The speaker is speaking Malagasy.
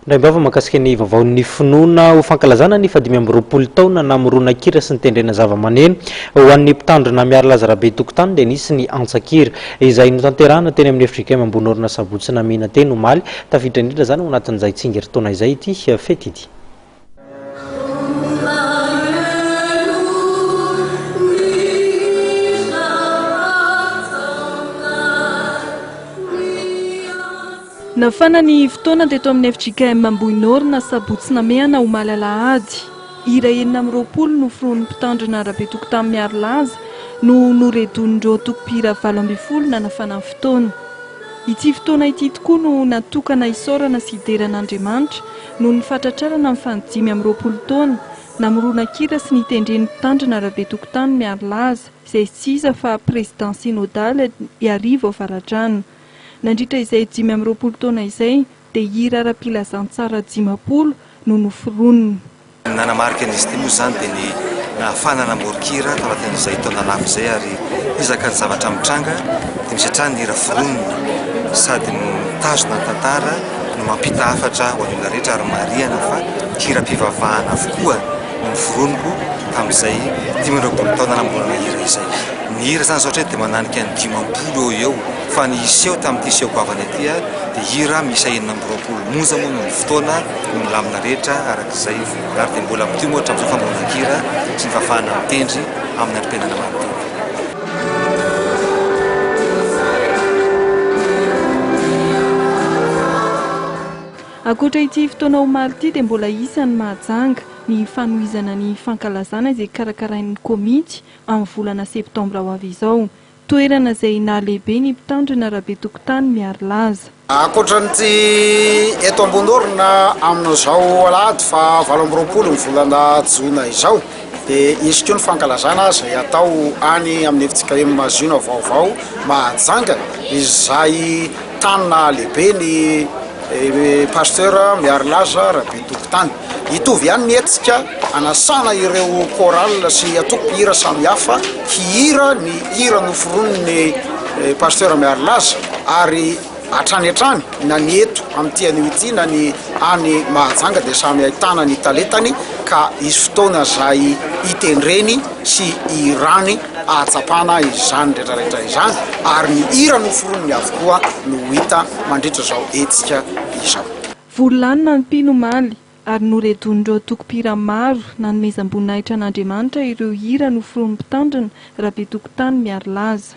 Ndray makasika ny vaovaon'ny finoana ho fankalazana ny 2020 taona namorona-kira sy ny tendrena zava-maneno ho an'ny mpitandrina miaro laza rabe tokotany dia nisy ny antsakira izay notanterahana teny amin'ny Afrika ambony orona sabotsy namena teny omaly tafiditra indrindra zany ho anatin'izay tsingeritaona izay ity fety ity. Nafana ny fotoana teto amin'ny FJKM Ambohinorina sabotsy namehana omaly alahady. Hira enina amby roapolo no foroan'ny mpitandrina rabe tokotany miaro laza no noredonindreo tokopira 20 nanafana fotoana. Ity fotoana ity tokoa no natokana isaorana sy hideran'Andriamanitra no ny fatratrarana amin'ny fanidimy amby roapolo taona namorona-kira sy nitendren'ny mpitandrina rabe tokotany miaro laza izay tsy iza fa président synodale iarivo avaradrano. Nandritra izay 5 amby roapolo taona izay dia hira ara-pilazantsara 50 no noforoniny. Nanamarika an'izy ity moa izany dia ny nahafanana morokira tao anatin'izay taona lafo izay ary izaka ny zavatra mitranga dia misy hatrany ny hira foronina sady mitazona tantara no mampita hafatra ho an'olona rehetra ary marihana fa hiram-pivavahana avokoa no niforoniko tamin'izay 20 taona namorona hira izay. Ny hira zany zao dia mananika ny 50 eo fa ny iseho tamin'ity iseho goavana ity dia hira misy 420 monja moa no ny fotoana no milamina rehetra arak'izay ary dia mbola mitio moa hatramin'izao famorona-kira sy ny fafahana mitendry amin'ny androm-piainana manontolo. Ankoatra ity fotoana omaly ity dia mbola isan'ny mahajanga ny fanohizana ny fankalazana izay karakarain'ny komity amin'ny volana septambra ho avy izao. Toerana izay nahalehibe ny mpitandrina rabe tokotany miaro laza. Ankoatran'ity eto Ambohinorina amin'izao alahady fa 20 ny volana Jona izao dia isy koa ny fankalazana izay atao any amin'ny FJKM Jona vaovao mahajanga izay tanina lehibe ny pasteur miaro laza rabe tokotany. Hitovy ihany ny hetsika anasana ireo choral sy atoko-hira samihafa hihira ny hira noforoniny pasteur miaro laza ary hatrany hatrany na ny eto amin'ity anio ity na ny any mahajanga dia samy ahitana ny talentany ka isy fotoana izay hitendreny sy hirany ahatsapana izany rehetrarehetra izany ary ny hira noforoniny avokoa no hita mandritra zao hetsika izao. Volanina ny mpino omaly ary noredonindreo tokopira maro nanomezam-boninahitra an'Andriamanitra ireo hira noforon'ny mpitandrina rabe tokotany miaro laza.